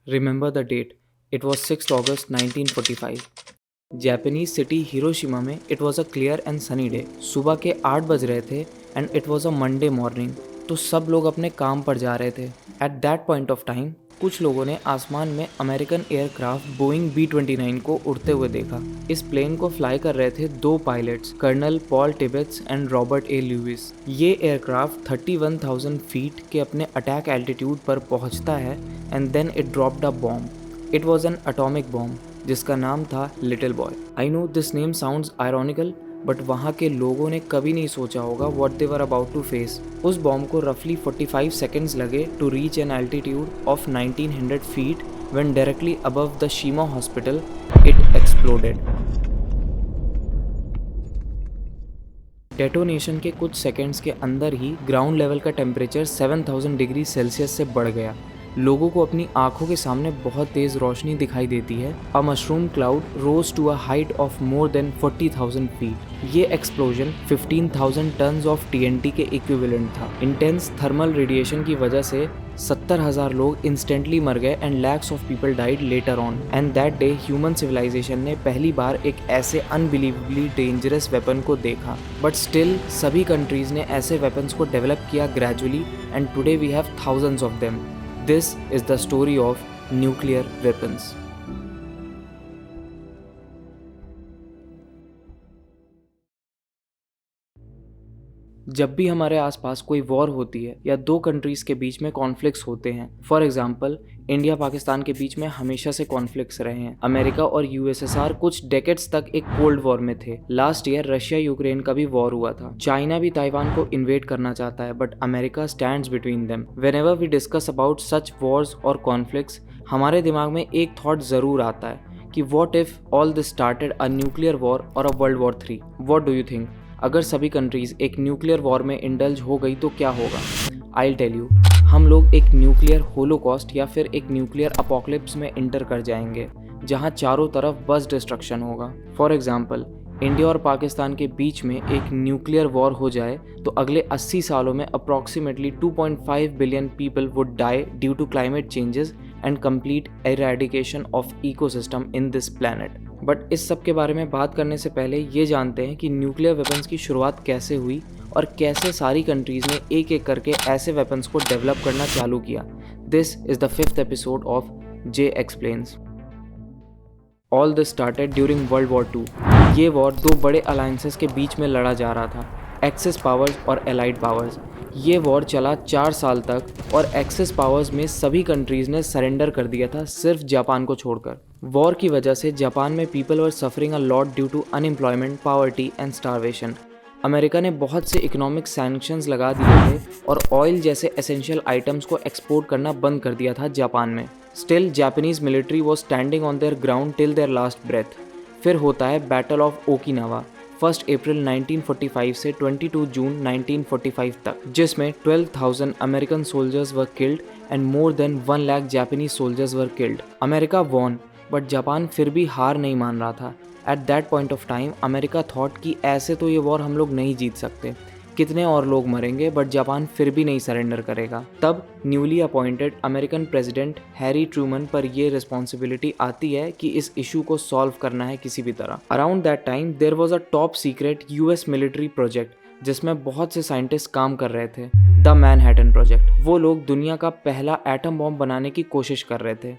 Remember the date. It was 6th August 1945. Japanese city Hiroshima में it was a clear and sunny day. सुबह के 8 बज रहे थे and it was a Monday morning. तो सब लोग अपने काम पर जा रहे थे। At that point of time कुछ लोगों ने आसमान में अमेरिकन एयरक्राफ्ट बोइंग B-29 को उड़ते हुए देखा। इस प्लेन को फ्लाई कर रहे थे दो pilots, colonel Paul Tibbets and Robert A Lewis. ये एयरक्राफ्ट 31,000 फीट के अपने अटैक एल्टीट्यूड पर पहुंचता है and then it dropped a bomb. It was an atomic bomb जिसका नाम था little boy. I know this name sounds ironical, but वहाँ के लोगों ने कभी नहीं सोचा होगा what they were about to face. उस बॉम्ब को रफली 45 सेकेंड्स लगे to reach an altitude of 1900 feet when directly above the शीमा hospital it exploded. Detonation के कुछ सेकेंड्स के अंदर ही ग्राउंड लेवल का टेम्परेचर 7000 डिग्री सेल्सियस से बढ़ गया। लोगों को अपनी आंखों के सामने बहुत तेज रोशनी दिखाई देती है। A mushroom cloud rose to a height of more than 40,000 feet. ये एक्सप्लोजन 15,000 टन्स ऑफ TNT के इक्विवेलेंट था। इंटेंस थर्मल रेडिएशन की वजह से 70,000 लोग इंस्टेंटली मर गए and lakhs of people died later on. And that day human civilisation ने पहली बार एक ऐसे अनबिलीवेबली डेंजरस वेपन को देखा। बट स्टिल सभी कंट्रीज ने ऐसे वेपन्स को डेवलप किया gradually and today we have thousands of them. This is the story of nuclear weapons. जब भी हमारे आसपास कोई वॉर होती है या दो कंट्रीज के बीच में कॉन्फ्लिक्ट्स होते हैं, फॉर एग्जांपल इंडिया पाकिस्तान के बीच में हमेशा से कॉन्फ्लिक्ट्स रहे हैं। अमेरिका और USSR कुछ डेकेड्स तक एक कोल्ड वॉर में थे। लास्ट ईयर रशिया यूक्रेन का भी वॉर हुआ था। चाइना भी ताइवान को इन्वेड करना चाहता है, but America stands between them. Whenever we discuss about such wars और कॉन्फ्लिक्ट्स, हमारे दिमाग में एक थॉट जरूर आता है कि what if all this started a nuclear war और a world war 3। What do you think? अगर सभी कंट्रीज एक न्यूक्लियर वॉर में इंडल्ज हो गई तो क्या होगा? आई टेल यू, हम लोग एक न्यूक्लियर होलोकॉस्ट या फिर एक न्यूक्लियर अपोकलिप्स में इंटर कर जाएंगे जहां चारों तरफ बस डिस्ट्रक्शन होगा। फॉर एग्जांपल, इंडिया और पाकिस्तान के बीच में एक न्यूक्लियर वॉर हो जाए तो अगले 80 सालों में approximately 2.5 billion people would die due to climate changes and complete eradication of ecosystem in this planet. But इस सब के बारे में बात करने से पहले ये जानते हैं कि न्यूक्लियर वेपन्स की शुरुआत कैसे हुई और कैसे सारी कंट्रीज ने एक एक करके ऐसे वेपन्स को डेवलप करना चालू किया। This is the 5th episode of J explains. All this started during world war 2। ये वॉर दो बड़े अलायंसेस के बीच में लड़ा जा रहा था, एक्सिस पावर्स और एलाइड पावर्स। ये वॉर चला 4 साल तक और एक्सिस पावर्स में सभी कंट्रीज ने सरेंडर कर दिया था, सिर्फ जापान को छोड़कर। वॉर की वजह से जापान में people were suffering a lot due to unemployment, poverty and starvation. America ने बहुत से इकोनॉमिक सैंक्शंस लगा दिए थे और ऑयल जैसे एसेंशियल आइटम्स को एक्सपोर्ट करना बंद कर दिया था जापान में। Still Japanese military was standing on their ground till their last breath. फिर होता है बैटल ऑफ ओकिनावा 1 अप्रैल 1945 से 22 जून 1945 तक, जिसमें 12,000 American soldiers were killed and more than 1 lakh Japanese soldiers were killed. America won, but Japan फिर भी हार नहीं मान रहा था। At that point of time America thought कि ऐसे तो ये वॉर हम लोग नहीं जीत सकते, कितने और लोग मरेंगे, बट जापान फिर भी नहीं सरेंडर करेगा। तब newly appointed American president Harry Truman पर यह रिस्पॉन्सिबिलिटी आती है कि इस इशू को सॉल्व करना है किसी भी तरह। Around that time there was a top secret US military project जिसमें बहुत से साइंटिस्ट काम कर रहे थे, द मैनहट्टन प्रोजेक्ट। वो लोग दुनिया का पहला एटम बॉम्ब बनाने की कोशिश कर रहे थे।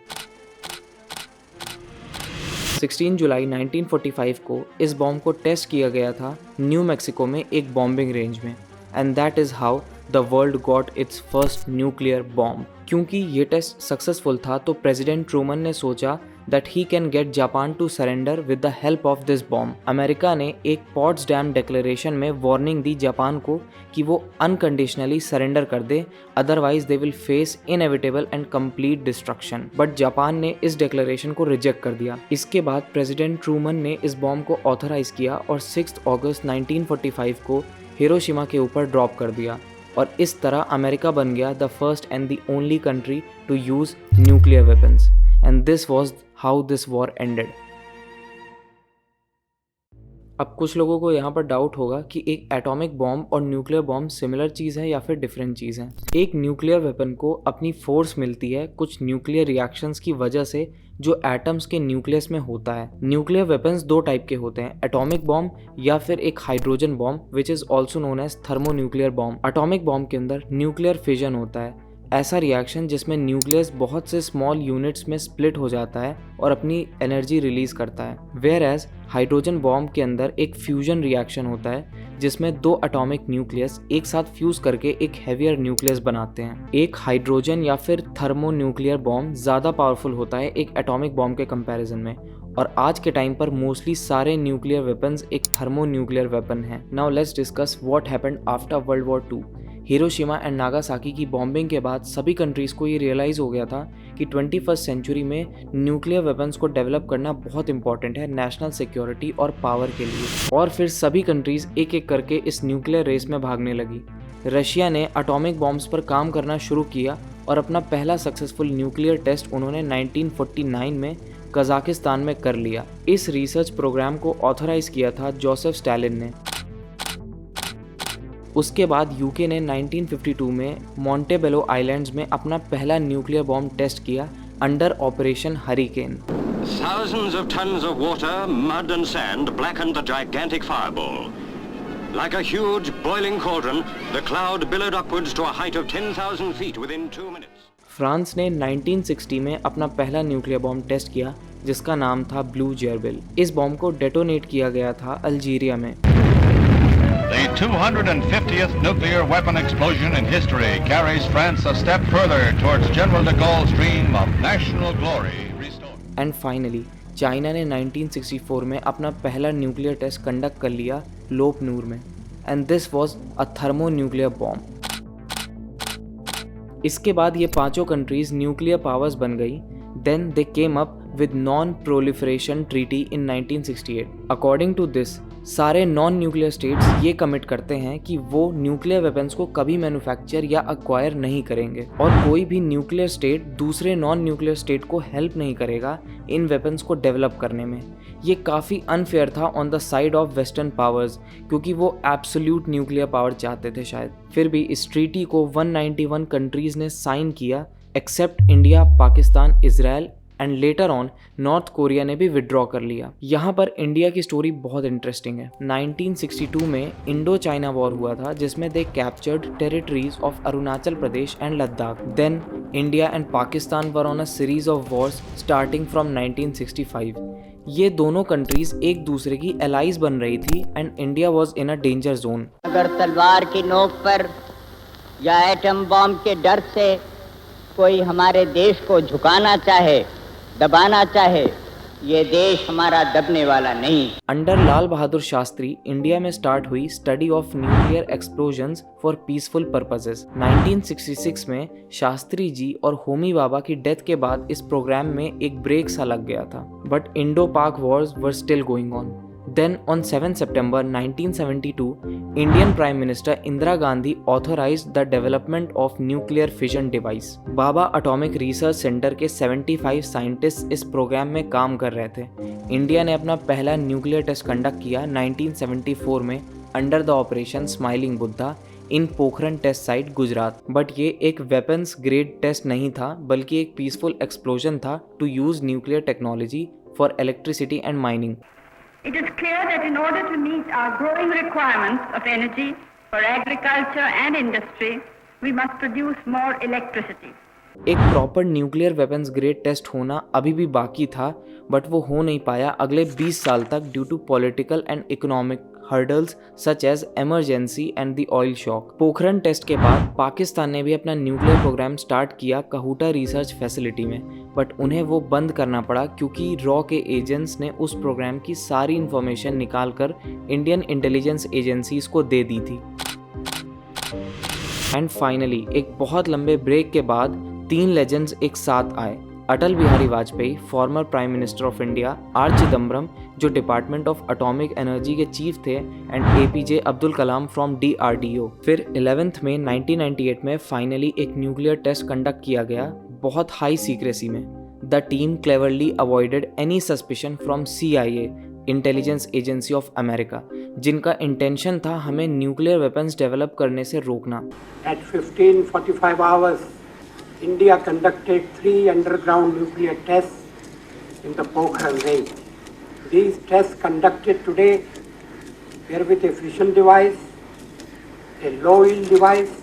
16 जुलाई 1945 को इस बॉम्ब को टेस्ट किया गया था न्यू मैक्सिको में एक बॉम्बिंग रेंज में, and that is how the world got its first nuclear bomb. क्योंकि ये टेस्ट सक्सेसफुल था तो प्रेसिडेंट ट्रूमन ने सोचा that he can get Japan to surrender with the help of this bomb. America ने एक Potsdam declaration में warning दी जापान को कि वो अनकंडीशनली सरेंडर कर दे, otherwise they will face inevitable and complete destruction. But Japan ने इस डिक्लेरेशन को रिजेक्ट कर दिया। इसके बाद प्रेसिडेंट ट्रूमन ने इस बॉम्ब को ऑथराइज किया और 6 अगस्त 1945 को हिरोशिमा के ऊपर ड्रॉप कर दिया, और इस तरह अमेरिका बन गया the first and the only country to use nuclear weapons, and this was how this war ended. अब कुछ लोगों को यहाँ पर डाउट होगा कि एक एटॉमिक बॉम्ब और न्यूक्लियर बॉम्ब सिमिलर चीज़ है या फिर डिफरेंट चीज़ है। एक न्यूक्लियर वेपन को अपनी फोर्स मिलती है कुछ न्यूक्लियर रिएक्शंस की वजह से जो एटम्स के न्यूक्लियस में होता है। न्यूक्लियर वेपन्स दो टाइप के होते हैं, एटॉमिक बॉम्ब या फिर एक hydrogen bomb which is also known as thermonuclear bomb. Atomic bomb के अंदर न्यूक्लियर फिजन होता है, ऐसा रिएक्शन जिसमें न्यूक्लियस बहुत से स्मॉल यूनिट्स में स्प्लिट हो जाता है और अपनी एनर्जी रिलीज करता है। वेयर एज हाइड्रोजन बॉम्ब के अंदर एक फ्यूजन रिएक्शन होता है जिसमें दो एटॉमिक न्यूक्लियस एक साथ फ्यूज करके एक हैवियर न्यूक्लियस बनाते हैं। एक हाइड्रोजन या फिर थर्मोन्यूक्लियर बॉम्ब ज़्यादा पावरफुल होता है एक एटॉमिक बॉम्ब के कंपैरिजन में, और आज के टाइम पर मोस्टली सारे न्यूक्लियर वेपन्स एक थर्मोन्यूक्लियर वेपन है। Now let's discuss what happened after world war 2। Hiroshima and Nagasaki की बॉम्बिंग के बाद सभी कंट्रीज़ को ये रियलाइज़ हो गया था कि 21st सेंचुरी में न्यूक्लियर वेपन्स को डेवलप करना बहुत इंपॉर्टेंट है नेशनल सिक्योरिटी और पावर के लिए, और फिर सभी कंट्रीज़ एक एक करके इस न्यूक्लियर रेस में भागने लगी। रशिया ने एटॉमिक बॉम्ब्स पर काम करना शुरू किया और अपना पहला सक्सेसफुल न्यूक्लियर टेस्ट उन्होंने 1949 में कजाकिस्तान में कर लिया। इस रिसर्च प्रोग्राम को ऑथराइज किया था जोसेफ स्टालिन ने। उसके बाद यूके ने 1952 में मॉन्टेबेलो आइलैंड्स में अपना पहला न्यूक्लियर बॉम्ब टेस्ट किया under operation hurricane. Thousands of tons of water, mud and sand blackened the gigantic fireball. Like a huge boiling cauldron, the cloud billowed upwards to a height of 10,000 feet within 2 minutes. France ने 1960 में अपना पहला nuclear bomb test किया जिसका नाम था blue जेरबिल। इस bomb को डेटोनेट किया गया था अल्जीरिया में। The 250th nuclear weapon explosion in history carries France a step further towards General de Gaulle's dream of national glory restored. And finally, China ने 1964 में अपना पहला न्यूक्लियर टेस्ट कंडक्ट कर लिया लोप नूर में, and this was a thermonuclear bomb. इसके बाद ये पांचों कंट्रीज न्यूक्लियर पावर्स बन गई। Then they came up with non proliferation treaty in 1968। According to this सारे नॉन न्यूक्लियर स्टेट्स ये कमिट करते हैं कि वो न्यूक्लियर वेपन्स को कभी मैन्युफैक्चर या अक्वायर नहीं करेंगे, और कोई भी न्यूक्लियर स्टेट दूसरे नॉन न्यूक्लियर स्टेट को हेल्प नहीं करेगा इन वेपन्स को डेवलप करने में। ये काफ़ी अनफेयर था on the side of western powers, क्योंकि वो एब्सोल्यूट न्यूक्लियर पावर चाहते थे शायद। फिर भी इस ट्रीटी को 191 कंट्रीज ने साइन किया except India, Pakistan, Israel and later on North Korea ने भी विड्रॉ कर लिया। यहाँ पर इंडिया की स्टोरी बहुत इंटरेस्टिंग है। 1962 में इंडो चाइना वॉर हुआ था जिसमें they captured territories of Arunachal Pradesh and Ladakh. Then India and Pakistan were on a series of wars starting from 1965। ये दोनों कंट्रीज एक दूसरे की एलाइज बन रही थी and India was in a danger zone. अगर तलवार की नोक पर या एटम बॉम्ब के डर से कोई हमारे देश को झुकाना चाहे, दबाना चाहे, ये देश हमारा दबने वाला नहीं। अंडर लाल बहादुर शास्त्री इंडिया में स्टार्ट हुई study of nuclear explosions for peaceful purposes. 1966 में शास्त्री जी और होमी भाभा की डेथ के बाद इस प्रोग्राम में एक ब्रेक सा लग गया था, बट इंडो पाक Wars were still going on. Then on 7 September 1972, Indian Prime Minister Indira Gandhi authorized the development of nuclear fission device. Baba atomic research centre के 75 साइंटिस्ट इस प्रोग्राम में काम कर रहे थे। इंडिया ने अपना पहला न्यूक्लियर टेस्ट कंडक्ट किया 1974 में under the operation smiling Buddha in Pokhran test site Gujarat. But ये एक वेपन्स ग्रेड टेस्ट नहीं था, बल्कि एक पीसफुल एक्सप्लोजन था to use nuclear technology for electricity and mining. It is clear that in order to meet our growing requirements of energy for agriculture and industry, we must produce more electricity. एक proper nuclear weapons grade test होना अभी भी बाकी था, but वो हो नहीं पाया अगले 20 साल तक due to political and economic hurdles such as emergency and the oil shock. Pokhran test के बाद पाकिस्तान ने भी अपना न्यूक्लियर प्रोग्राम स्टार्ट किया कहूटा रिसर्च फैसिलिटी में, बट उन्हें वो बंद करना पड़ा क्योंकि रॉ के एजेंट्स ने उस प्रोग्राम की सारी इंफॉर्मेशन निकाल कर इंडियन इंटेलिजेंस एजेंसीज को दे दी थी। एंड फाइनली एक बहुत लंबे ब्रेक के बाद 3 लेजेंड्स एक साथ आए। Atal Bihari Vajpayee, former prime minister of India, R Chidambaram जो डिपार्टमेंट ऑफ एटॉमिक एनर्जी के चीफ थे, and APJ Abdul Kalam from DRDO। फिर 11th में 1998 में फाइनली एक न्यूक्लियर टेस्ट कंडक्ट किया गया बहुत हाई सीक्रेसी में। The team cleverly avoided any suspicion from CIA, intelligence agency of America, जिनका इंटेंशन था हमें न्यूक्लियर वेपन्स डेवलप करने से रोकना। At 15:45 hours, India conducted 3 underground nuclear tests in the Pokhran range. These tests conducted today were with a fission device, a low yield device,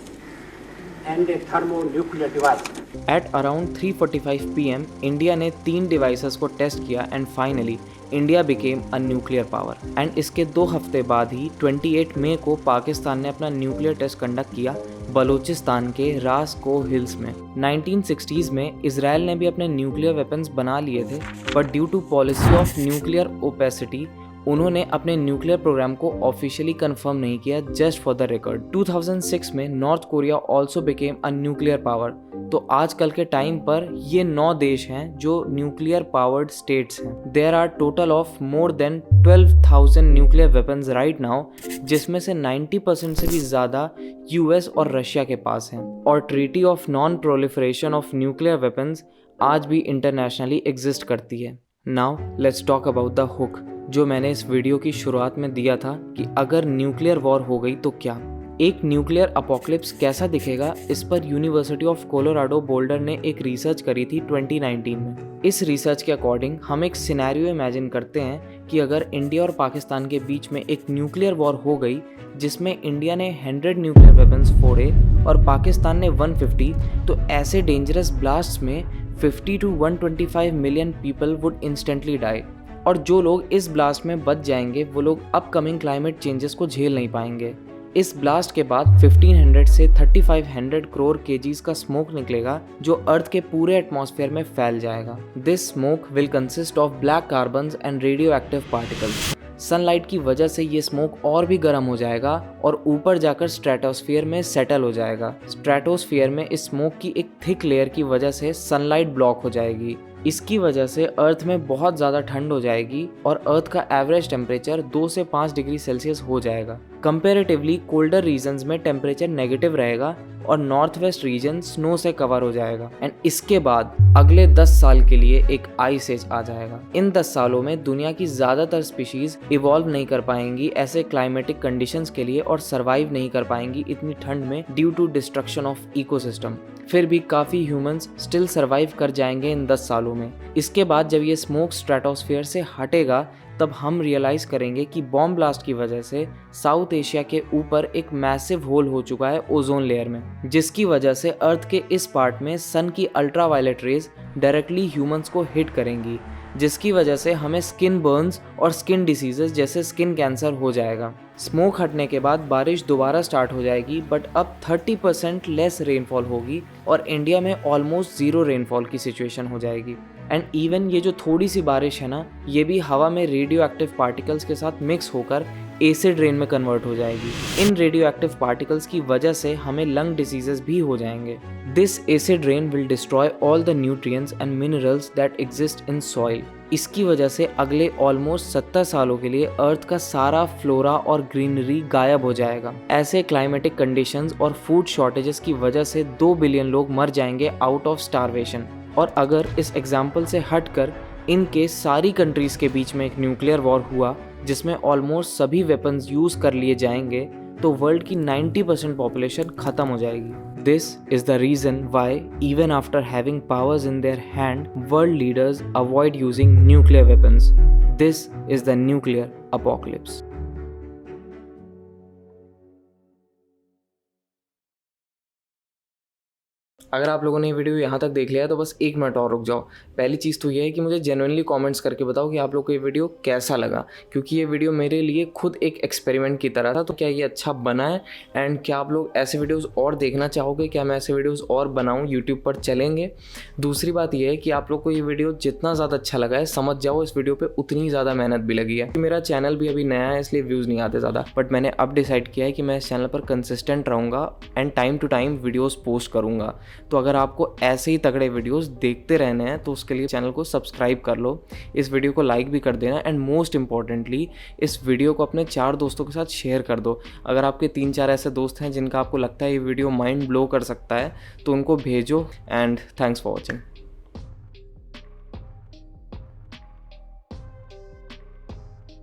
and a thermonuclear device. At around 3:45 PM, India ने 3 devices को test किया and finally India became a nuclear power. And इसके 2 हफ्ते बाद ही 28 मई को पाकिस्तान ने अपना nuclear test conduct किया बलूचिस्तान के रासको हिल्स में। 1960s में इजराइल ने भी अपने न्यूक्लियर वेपन्स बना लिए थे, but due to policy of nuclear opacity उन्होंने अपने न्यूक्लियर प्रोग्राम को ऑफिशियली कंफर्म नहीं किया, जस्ट फॉर द रिकॉर्ड। 2006 में North Korea also became a nuclear power. तो आजकल के टाइम पर ये 9 देश हैं जो न्यूक्लियर पावर्ड स्टेट्स हैं। There are total of more than 12,000 nuclear weapons right now, जिसमें से 90% से भी ज़्यादा यूएस और रशिया के पास हैं। और treaty of non proliferation of nuclear weapons आज भी इंटरनेशनली एग्जिस्ट करती है। Now let's talk about the hook, जो मैंने इस वीडियो की शुरुआत में दिया था कि अगर न्यूक्लियर वॉर हो गई तो क्या, एक न्यूक्लियर अपोकलिप्स कैसा दिखेगा। इस पर यूनिवर्सिटी ऑफ कोलोराडो बोल्डर ने एक रिसर्च करी थी 2019 में। इस रिसर्च के अकॉर्डिंग हम एक सिनेरियो इमेजिन करते हैं कि अगर इंडिया और पाकिस्तान के बीच में एक न्यूक्लियर वॉर हो गई, जिसमें इंडिया ने 100 न्यूक्लियर वेपन्स फोड़े और पाकिस्तान ने 150, तो ऐसे डेंजरस ब्लास्ट में 50 to 125 million people would instantly die. और जो लोग इस ब्लास्ट में बच जाएंगे वो लोग अपकमिंग क्लाइमेट चेंजेस को झेल नहीं पाएंगे। इस ब्लास्ट के बाद 1500 से 3500 करोड़ केजीज का स्मोक निकलेगा, जो अर्थ के पूरे एटमॉस्फेयर में फैल जाएगा। This smoke will consist of black carbons and radio active particles. Sunlight की वजह से ये स्मोक और भी गर्म हो जाएगा और ऊपर जाकर स्ट्रेटोस्फीयर में सेटल हो जाएगा। स्ट्रेटोस्फीयर में इस स्मोक की एक थिक लेयर की वजह से सनलाइट ब्लॉक हो जाएगी। इसकी वजह से अर्थ में बहुत ज़्यादा ठंड हो जाएगी और अर्थ का एवरेज टेम्परेचर 2 से 5 डिग्री सेल्सियस हो जाएगा। कंपैरेटिवली कोल्डर रीजन्स में टेम्परेचर नेगेटिव रहेगा और नॉर्थ वेस्ट रीजन स्नो से कवर हो जाएगा। एंड इसके बाद अगले 10 साल के लिए एक आइस एज आ जाएगा। इन 10 सालों में दुनिया की ज़्यादातर स्पीशीज इवॉल्व नहीं कर पाएंगी ऐसे क्लाइमेटिक कंडीशंस के लिए और सर्वाइव नहीं कर पाएंगी इतनी ठंड में due to destruction of ecosystem. फिर भी काफ़ी ह्यूमंस स्टिल सर्वाइव कर जाएंगे इन 10 सालों में। इसके बाद जब ये स्मोक स्ट्रेटोस्फीयर से हटेगा तब हम रियलाइज़ करेंगे कि बॉम्ब ब्लास्ट की वजह से साउथ एशिया के ऊपर एक मैसिव होल हो चुका है ओजोन लेयर में, जिसकी वजह से अर्थ के इस पार्ट में सन की अल्ट्रावायलेट रेज डायरेक्टली ह्यूमंस को हिट करेंगी, जिसकी वजह से हमें स्किन बर्न्स और स्किन डिसीजेस जैसे स्किन कैंसर हो जाएगा। स्मोक हटने के बाद बारिश दोबारा स्टार्ट हो जाएगी, बट अब 30% लेस रेनफॉल होगी और इंडिया में ऑलमोस्ट 0 रेनफॉल की सिचुएशन हो जाएगी। एंड इवन ये जो थोड़ी सी बारिश है ना, ये भी हवा में रेडियो एक्टिव पार्टिकल्स के साथ मिक्स होकर एसिड रेन में कन्वर्ट हो जाएगी। इन रेडियो एक्टिव पार्टिकल्स की वजह से हमें लंग डिसीजेस भी हो जाएंगे। This acid rain will destroy all the nutrients and minerals that exist in soil. इसकी वजह से अगले ऑलमोस्ट 70 सालों के लिए अर्थ का सारा फ्लोरा और ग्रीनरी गायब हो जाएगा। ऐसे क्लाइमेटिक कंडीशंस और फूड शॉर्टेजेस की वजह से 2 बिलियन लोग मर जाएंगे आउट ऑफ स्टारवेशन। और अगर इस एग्जाम्पल से हटकर इन केस सारी कंट्रीज के बीच में एक न्यूक्लियर वॉर हुआ जिसमें ऑलमोस्ट सभी वेपन्स यूज़ कर लिए जाएंगे, तो वर्ल्ड की 90% पॉपुलेशन ख़त्म हो जाएगी। This is the reason why even after having powers in their hand, world leaders avoid using nuclear weapons. This is the nuclear apocalypse. अगर आप लोगों ने ये वीडियो यहाँ तक देख लिया है तो बस 1 मिनट और रुक जाओ। पहली चीज़ तो ये है कि मुझे जेन्युइनली कमेंट्स करके बताओ कि आप लोग को ये वीडियो कैसा लगा, क्योंकि ये वीडियो मेरे लिए खुद एक एक्सपेरिमेंट की तरह था। तो क्या ये अच्छा बना है एंड क्या आप लोग ऐसे वीडियोस और देखना चाहोगे? क्या मैं ऐसे वीडियोस और बनाऊँ? यूट्यूब पर चलेंगे। दूसरी बात ये है कि आप लोग को ये वीडियो जितना ज़्यादा अच्छा लगा है, समझ जाओ इस वीडियो पर उतनी ज़्यादा मेहनत भी लगी है। मेरा चैनल भी अभी नया है इसलिए व्यूज़ नहीं आते ज़्यादा, बट मैंने अब डिसाइड किया है कि मैं इस चैनल पर कंसिस्टेंट रहूँगा and time to time videos post करूँगा। तो अगर आपको ऐसे ही तगड़े वीडियोस देखते रहने हैं तो उसके लिए चैनल को सब्सक्राइब कर लो, इस वीडियो को लाइक भी कर देना एंड मोस्ट इंपॉर्टेंटली इस वीडियो को अपने 4 दोस्तों के साथ शेयर कर दो। अगर आपके 3-4 ऐसे दोस्त हैं जिनका आपको लगता है ये वीडियो माइंड ब्लो कर सकता है तो उनको भेजो। And thanks for watching.